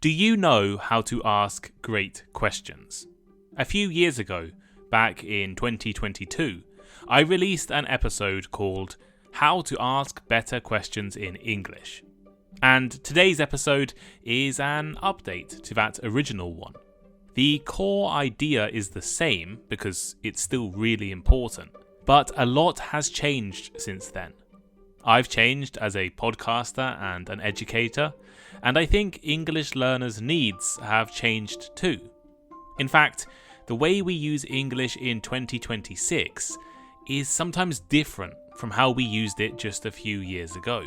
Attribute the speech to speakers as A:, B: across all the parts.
A: Do you know how to ask great questions? A few years ago, back in 2022, I released an episode called How to Ask Better Questions in English. And today's episode is an update to that original one. The core idea is the same because it's still really important, but a lot has changed since then. I've changed as a podcaster and an educator, and I think English learners' needs have changed too. In fact, the way we use English in 2026 is sometimes different from how we used it just a few years ago.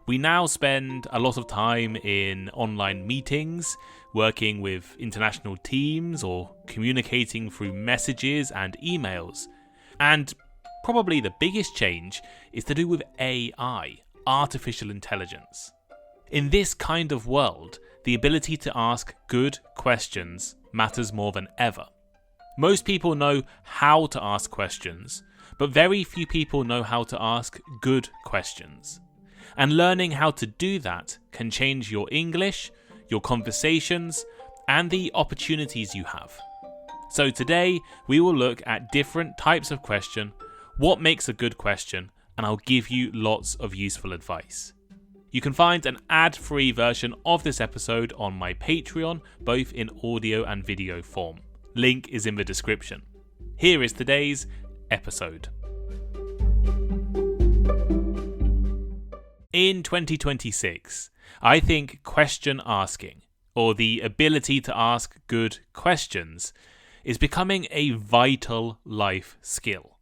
A: We now spend a lot of time in online meetings, working with international teams, or communicating through messages and emails. And probably the biggest change is to do with AI, artificial intelligence. In this kind of world, the ability to ask good questions matters more than ever. Most people know how to ask questions, but very few people know how to ask good questions. And learning how to do that can change your English, your conversations, and the opportunities you have. So today, we will look at different types of question, what makes a good question, and I'll give you lots of useful advice. You can find an ad-free version of this episode on my Patreon, both in audio and video form. Link is in the description. Here is today's episode. In 2026, I think question asking, or the ability to ask good questions, is becoming a vital life skill.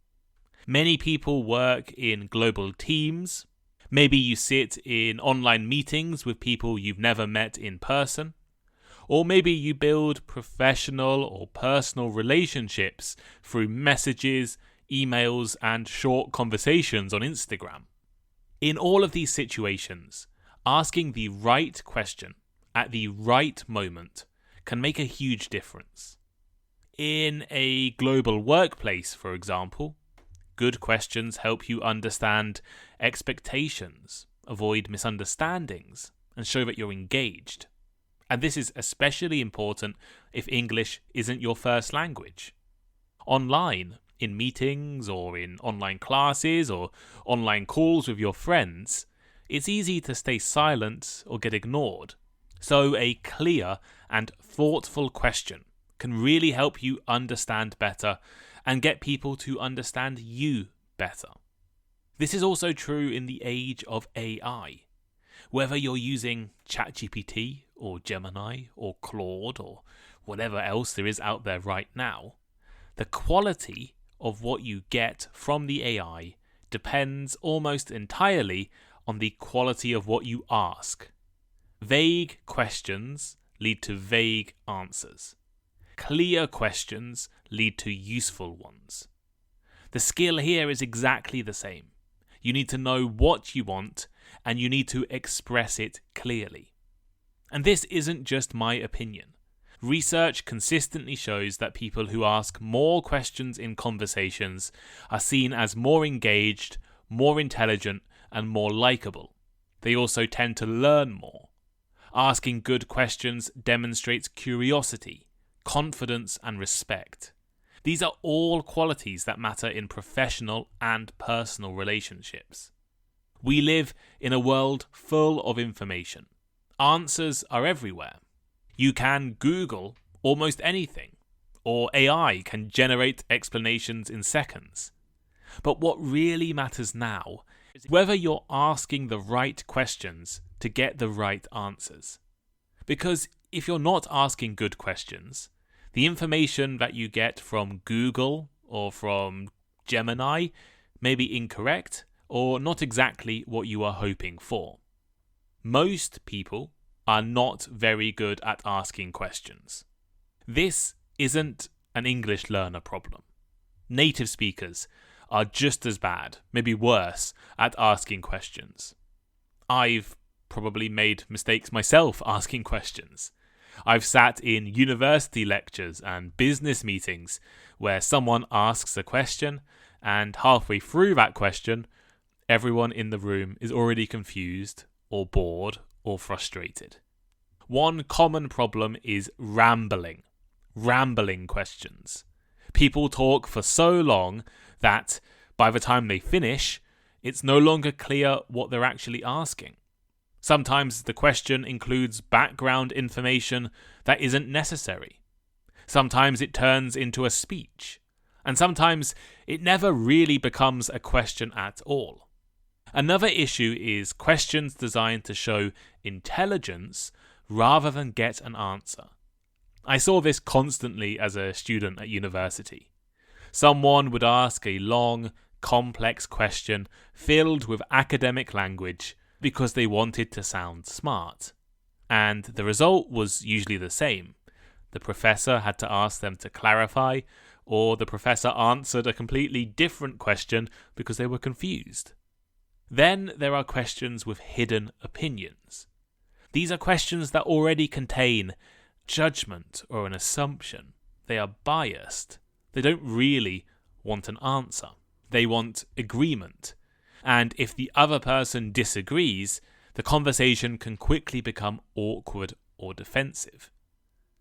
A: Many people work in global teams. Maybe you sit in online meetings with people you've never met in person. Or maybe you build professional or personal relationships through messages, emails, and short conversations on Instagram. In all of these situations, asking the right question at the right moment can make a huge difference. In a global workplace, for example, good questions help you understand expectations, avoid misunderstandings, and show that you're engaged. And this is especially important if English isn't your first language. Online, in meetings or in online classes or online calls with your friends, it's easy to stay silent or get ignored. So a clear and thoughtful question can really help you understand better and get people to understand you better. This is also true in the age of AI. Whether you're using ChatGPT or Gemini or Claude or whatever else there is out there right now, the quality of what you get from the AI depends almost entirely on the quality of what you ask. Vague questions lead to vague answers. Clear questions lead to useful ones. The skill here is exactly the same. You need to know what you want and you need to express it clearly. And this isn't just my opinion. Research consistently shows that people who ask more questions in conversations are seen as more engaged, more intelligent, and more likable. They also tend to learn more. Asking good questions demonstrates curiosity, confidence, and respect. These are all qualities that matter in professional and personal relationships. We live in a world full of information. Answers are everywhere. You can Google almost anything, or AI can generate explanations in seconds. But what really matters now is whether you're asking the right questions to get the right answers. Because if you're not asking good questions, the information that you get from Google or from Gemini may be incorrect or not exactly what you are hoping for. Most people are not very good at asking questions. This isn't an English learner problem. Native speakers are just as bad, maybe worse, at asking questions. I've probably made mistakes myself asking questions. I've sat in university lectures and business meetings where someone asks a question and halfway through that question, everyone in the room is already confused or bored or frustrated. One common problem is rambling questions. People talk for so long that by the time they finish, it's no longer clear what they're actually asking. Sometimes the question includes background information that isn't necessary. Sometimes it turns into a speech. And sometimes it never really becomes a question at all. Another issue is questions designed to show intelligence rather than get an answer. I saw this constantly as a student at university. Someone would ask a long, complex question filled with academic language because they wanted to sound smart. And the result was usually the same. The professor had to ask them to clarify, or the professor answered a completely different question because they were confused. Then there are questions with hidden opinions. These are questions that already contain judgment or an assumption. They are biased. They don't really want an answer. They want agreement. And if the other person disagrees, the conversation can quickly become awkward or defensive.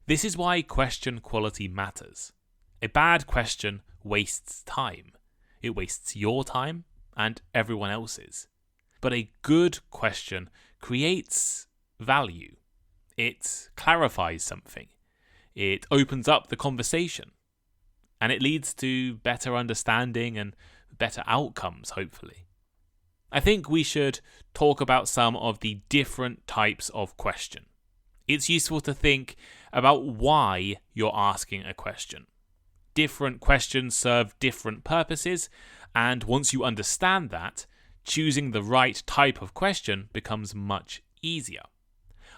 A: This is why question quality matters. A bad question wastes time. It wastes your time and everyone else's. But a good question creates value. It clarifies something. It opens up the conversation. And it leads to better understanding and better outcomes, hopefully. I think we should talk about some of the different types of question. It's useful to think about why you're asking a question. Different questions serve different purposes, and once you understand that, choosing the right type of question becomes much easier.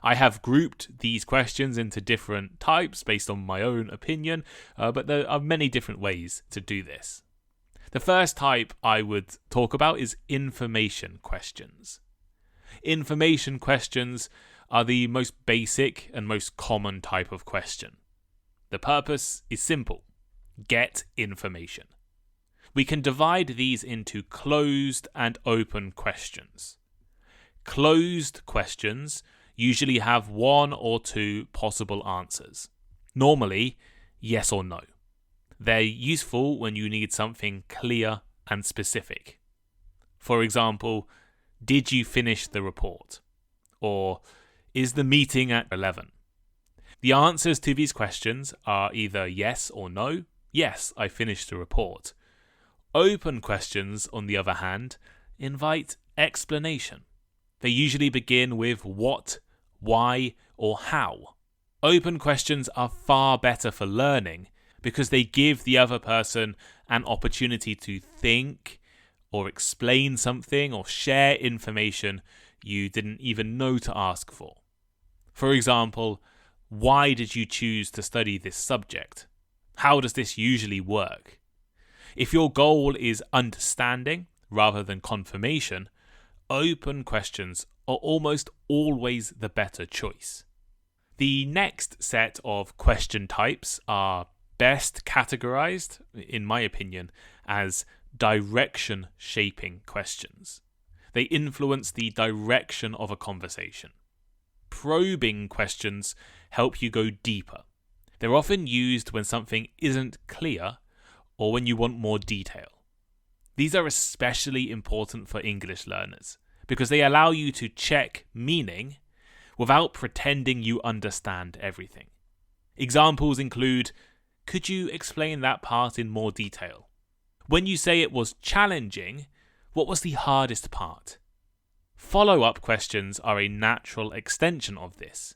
A: I have grouped these questions into different types based on my own opinion, but there are many different ways to do this. The first type I would talk about is information questions. Information questions are the most basic and most common type of question. The purpose is simple. Get information. We can divide these into closed and open questions. Closed questions usually have one or two possible answers. Normally, yes or no. They're useful when you need something clear and specific. For example, did you finish the report? Or is the meeting at 11? The answers to these questions are either yes or no. Yes, I finished the report. Open questions, on the other hand, invite explanation. They usually begin with what, why, or how. Open questions are far better for learning because they give the other person an opportunity to think or explain something or share information you didn't even know to ask for. For example, why did you choose to study this subject? How does this usually work? If your goal is understanding rather than confirmation, open questions are almost always the better choice. The next set of question types are best categorized, in my opinion, as direction-shaping questions. They influence the direction of a conversation. Probing questions help you go deeper. They're often used when something isn't clear or when you want more detail. These are especially important for English learners because they allow you to check meaning without pretending you understand everything. Examples include, could you explain that part in more detail? When you say it was challenging, what was the hardest part? Follow-up questions are a natural extension of this.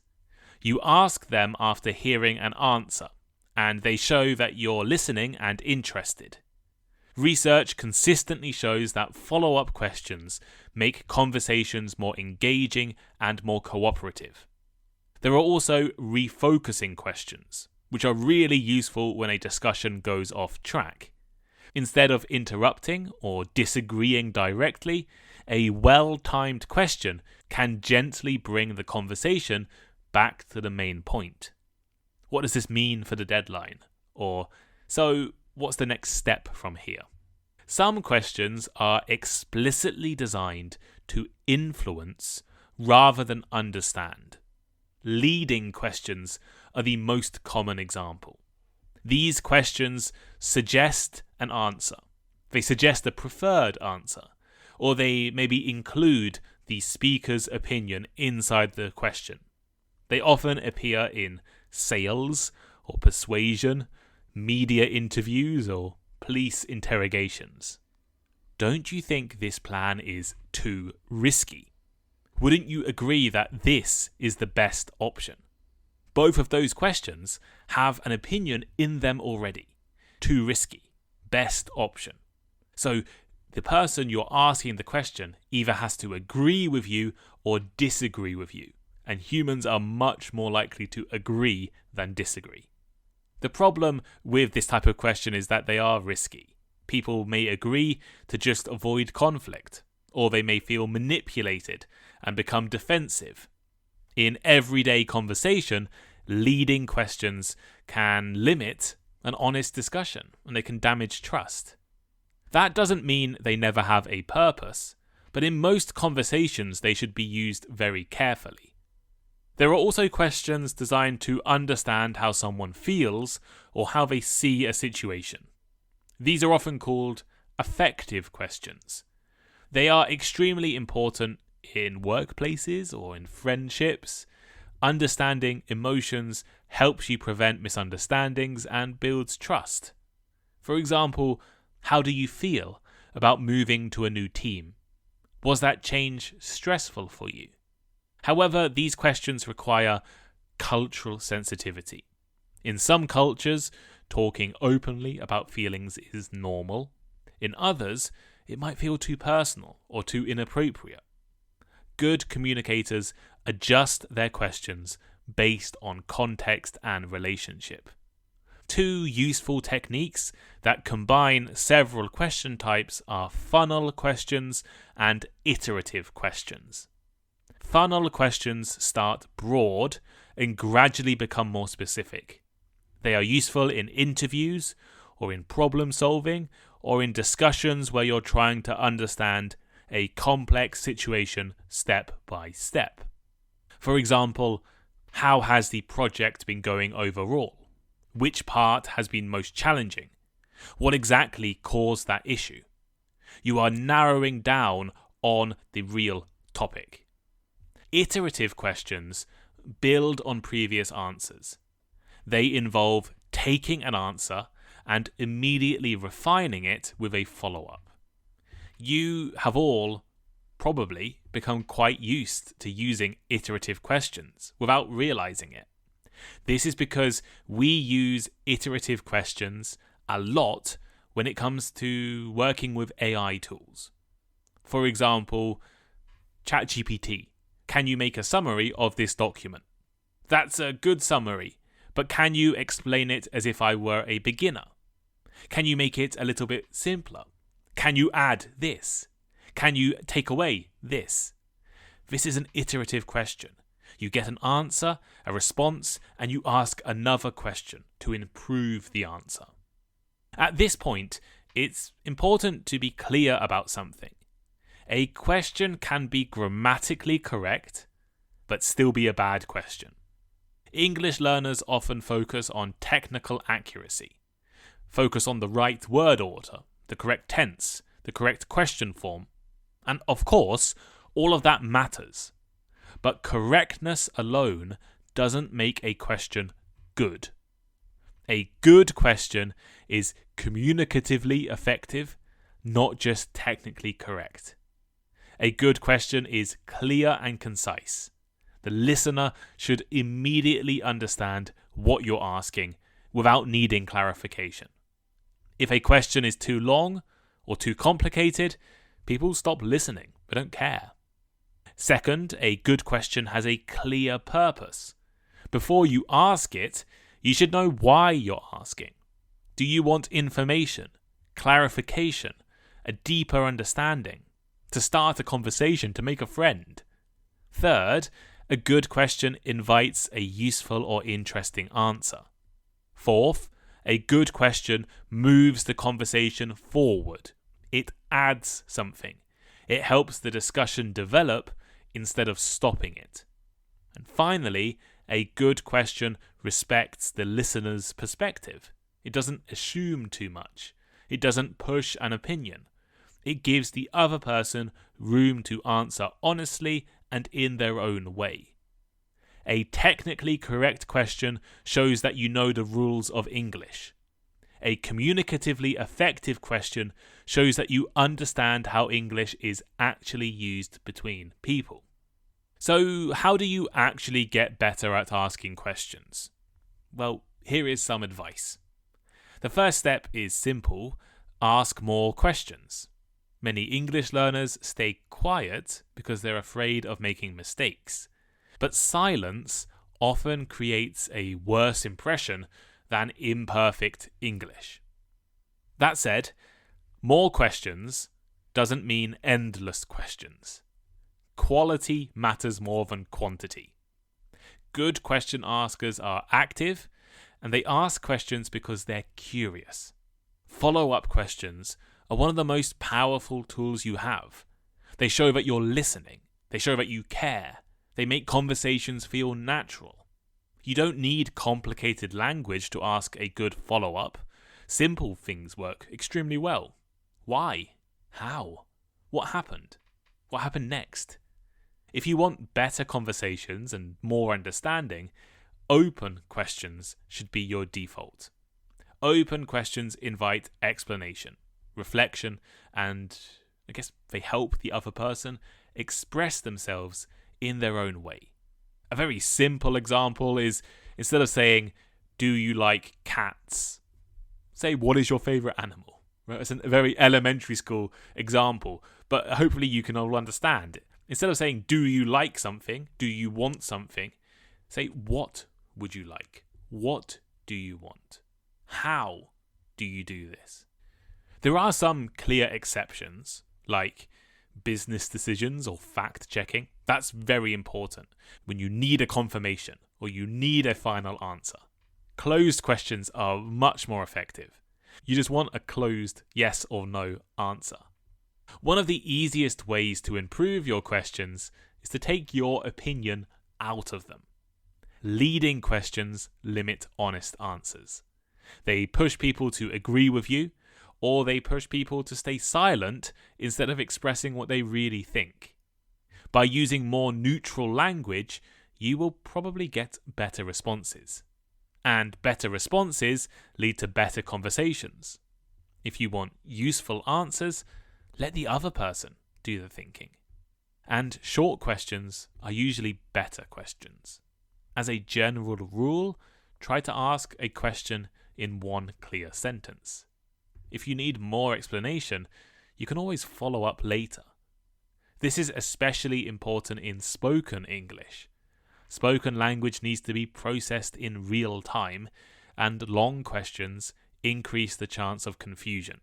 A: You ask them after hearing an answer, and they show that you're listening and interested. Research consistently shows that follow-up questions make conversations more engaging and more cooperative. There are also refocusing questions, which are really useful when a discussion goes off track. Instead of interrupting or disagreeing directly, a well-timed question can gently bring the conversation back to the main point. What does this mean for the deadline? Or, so what's the next step from here? Some questions are explicitly designed to influence rather than understand. leading questions are the most common example. These questions suggest an answer. They suggest a preferred answer, or they maybe include the speaker's opinion inside the question. They often appear in sales or persuasion, media interviews, or police interrogations. Don't you think this plan is too risky? Wouldn't you agree that this is the best option? Both of those questions have an opinion in them already. Too risky. Best option. So the person you're asking the question either has to agree with you or disagree with you. And humans are much more likely to agree than disagree. The problem with this type of question is that they are risky. People may agree to just avoid conflict, or they may feel manipulated and become defensive. In everyday conversation, leading questions can limit an honest discussion, and they can damage trust. That doesn't mean they never have a purpose, but in most conversations they should be used very carefully. There are also questions designed to understand how someone feels or how they see a situation. These are often called affective questions. They are extremely important in workplaces or in friendships. Understanding emotions helps you prevent misunderstandings and builds trust. For example, how do you feel about moving to a new team? Was that change stressful for you? However, these questions require cultural sensitivity. In some cultures, talking openly about feelings is normal. In others, it might feel too personal or too inappropriate. Good communicators adjust their questions based on context and relationship. Two useful techniques that combine several question types are funnel questions and iterative questions. Funnel questions start broad and gradually become more specific. They are useful in interviews or in problem solving or in discussions where you're trying to understand a complex situation step by step. For example, how has the project been going overall? Which part has been most challenging? What exactly caused that issue? You are narrowing down on the real topic. Iterative questions build on previous answers. They involve taking an answer and immediately refining it with a follow-up. You have all probably become quite used to using iterative questions without realizing it. This is because we use iterative questions a lot when it comes to working with AI tools. For example, ChatGPT. Can you make a summary of this document? That's a good summary, but can you explain it as if I were a beginner? Can you make it a little bit simpler? Can you add this? Can you take away this? This is an iterative question. You get an answer, a response, and you ask another question to improve the answer. At this point, it's important to be clear about something. A question can be grammatically correct, but still be a bad question. English learners often focus on technical accuracy. Focus on the right word order, the correct tense, the correct question form. And of course, all of that matters. But correctness alone doesn't make a question good. A good question is communicatively effective, not just technically correct. A good question is clear and concise. The listener should immediately understand what you're asking without needing clarification. If a question is too long or too complicated, people stop listening. They don't care. Second, a good question has a clear purpose. Before you ask it, you should know why you're asking. Do you want information, clarification, a deeper understanding? To start a conversation, to make a friend? Third, a good question invites a useful or interesting answer. Fourth, a good question moves the conversation forward. It adds something. It helps the discussion develop instead of stopping it. And finally, A good question respects the listener's perspective. It doesn't assume too much. It doesn't push an opinion. It gives the other person room to answer honestly and in their own way. A technically correct question shows that you know the rules of English. A communicatively effective question shows that you understand how English is actually used between people. So, how do you actually get better at asking questions? Well, here is some advice. The first step is simple: ask more questions. Many English learners stay quiet because they're afraid of making mistakes. But silence often creates a worse impression than imperfect English. That said, more questions doesn't mean endless questions. Quality matters more than quantity. Good question askers are active, and they ask questions because they're curious. Follow-up questions are one of the most powerful tools you have. They show that you're listening. They show that you care. They make conversations feel natural. You don't need complicated language to ask a good follow-up. Simple things work extremely well. Why? How? What happened? What happened next? If you want better conversations and more understanding, open questions should be your default. Open questions invite explanation, reflection, and I guess they help the other person express themselves in their own way. A very simple example is, instead of saying, "Do you like cats?" say, "What is your favorite animal?" Right? It's a very elementary school example, but hopefully you can all understand it. Instead of saying, "Do you like something?" "Do you want something?" say, "What would you like? What do you want? How do you do this?" There are some clear exceptions, like business decisions or fact-checking. That's very important when you need a confirmation or you need a final answer. Closed questions are much more effective. You just want a closed yes or no answer. One of the easiest ways to improve your questions is to take your opinion out of them. Leading questions limit honest answers. They push people to agree with you, or they push people to stay silent instead of expressing what they really think. By using more neutral language, you will probably get better responses. And better responses lead to better conversations. If you want useful answers, let the other person do the thinking. And short questions are usually better questions. As a general rule, try to ask a question in one clear sentence. If you need more explanation, you can always follow up later. This is especially important in spoken English. Spoken language needs to be processed in real time, and long questions increase the chance of confusion.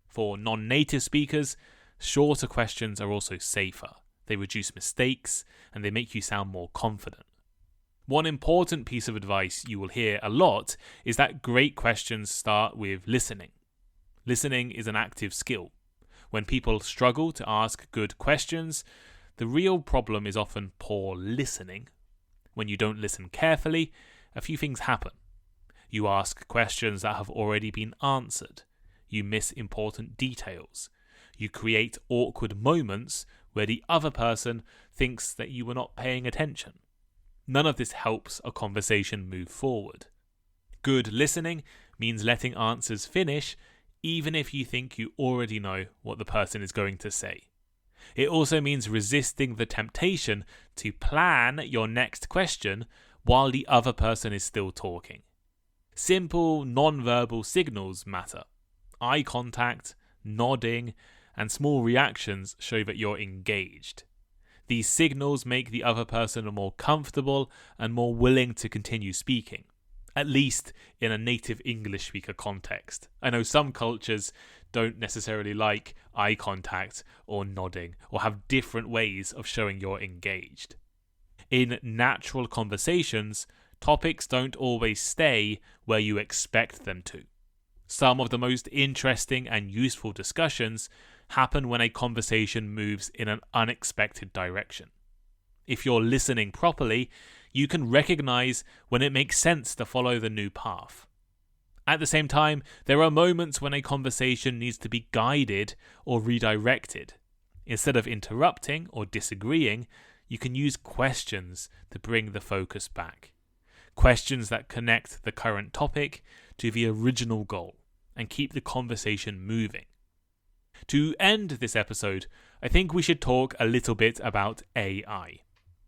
A: For non-native speakers, shorter questions are also safer. They reduce mistakes, and they make you sound more confident. One important piece of advice you will hear a lot is that great questions start with listening. Listening is an active skill. When people struggle to ask good questions, the real problem is often poor listening. When you don't listen carefully, a few things happen. You ask questions that have already been answered. You miss important details. You create awkward moments where the other person thinks that you were not paying attention. None of this helps a conversation move forward. Good listening means letting answers finish even if you think you already know what the person is going to say. It also means resisting the temptation to plan your next question while the other person is still talking. Simple, non-verbal signals matter. Eye contact, nodding, and small reactions show that you're engaged. These signals make the other person more comfortable and more willing to continue speaking, at least in a native English speaker context. I know some cultures don't necessarily like eye contact or nodding or have different ways of showing you're engaged. In natural conversations, topics don't always stay where you expect them to. Some of the most interesting and useful discussions happen when a conversation moves in an unexpected direction. If you're listening properly, You can recognize when it makes sense to follow the new path. At the same time, there are moments when a conversation needs to be guided or redirected. Instead of interrupting or disagreeing, you can use questions to bring the focus back. Questions that connect the current topic to the original goal and keep the conversation moving. To end this episode, I think we should talk a little bit about AI.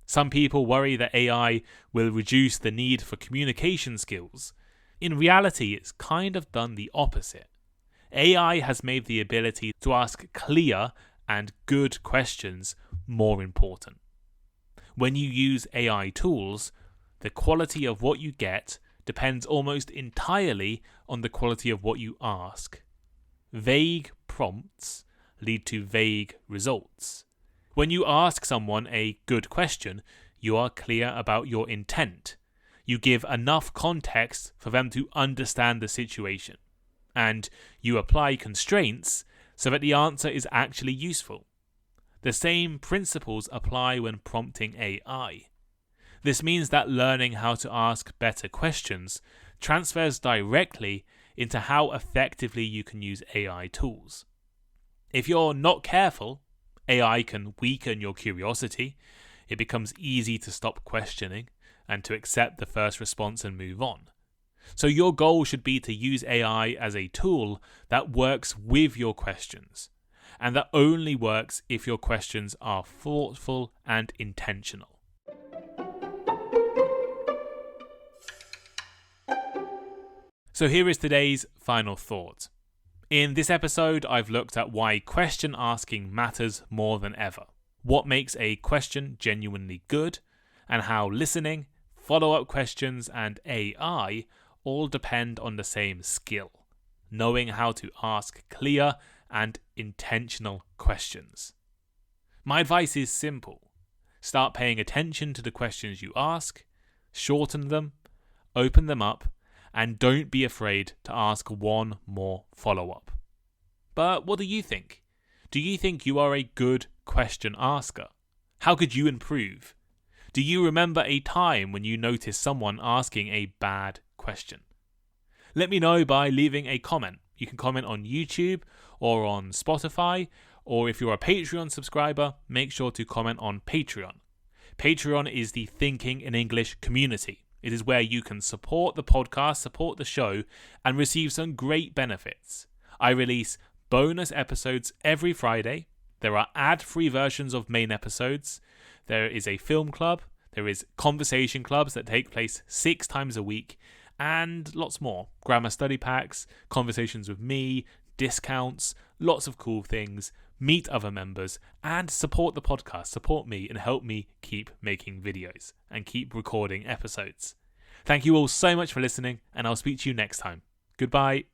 A: Some people worry that AI will reduce the need for communication skills. In reality, it's kind of done the opposite. AI has made the ability to ask clear and good questions more important. When you use AI tools, the quality of what you get depends almost entirely on the quality of what you ask. Vague prompts lead to vague results. When you ask someone a good question, you are clear about your intent. You give enough context for them to understand the situation. And you apply constraints so that the answer is actually useful. The same principles apply when prompting AI. This means that learning how to ask better questions transfers directly into how effectively you can use AI tools. If you're not careful, AI can weaken your curiosity. It becomes easy to stop questioning and to accept the first response and move on. So your goal should be to use AI as a tool that works with your questions, and that only works if your questions are thoughtful and intentional. So here is today's final thought. In this episode, I've looked at why question asking matters more than ever, what makes a question genuinely good, and how listening, follow-up questions, and AI all depend on the same skill, knowing how to ask clear and intentional questions. My advice is simple. Start paying attention to the questions you ask, shorten them, open them up, and don't be afraid to ask one more follow-up. But what do you think? Do you think you are a good question asker? How could you improve? Do you remember a time when you noticed someone asking a bad question? Let me know by leaving a comment. You can comment on YouTube or on Spotify, or if you're a Patreon subscriber, make sure to comment on Patreon. Patreon is the Thinking in English community. It is where you can support the podcast, support the show, and receive some great benefits. I release bonus episodes every Friday. There are ad-free versions of main episodes. There is a film club. There is conversation clubs that take place 6 times a week, and lots more. Grammar study packs, conversations with me, discounts, lots of cool things. Meet other members, and support the podcast, support me, and help me keep making videos and keep recording episodes. Thank you all so much for listening, and I'll speak to you next time. Goodbye.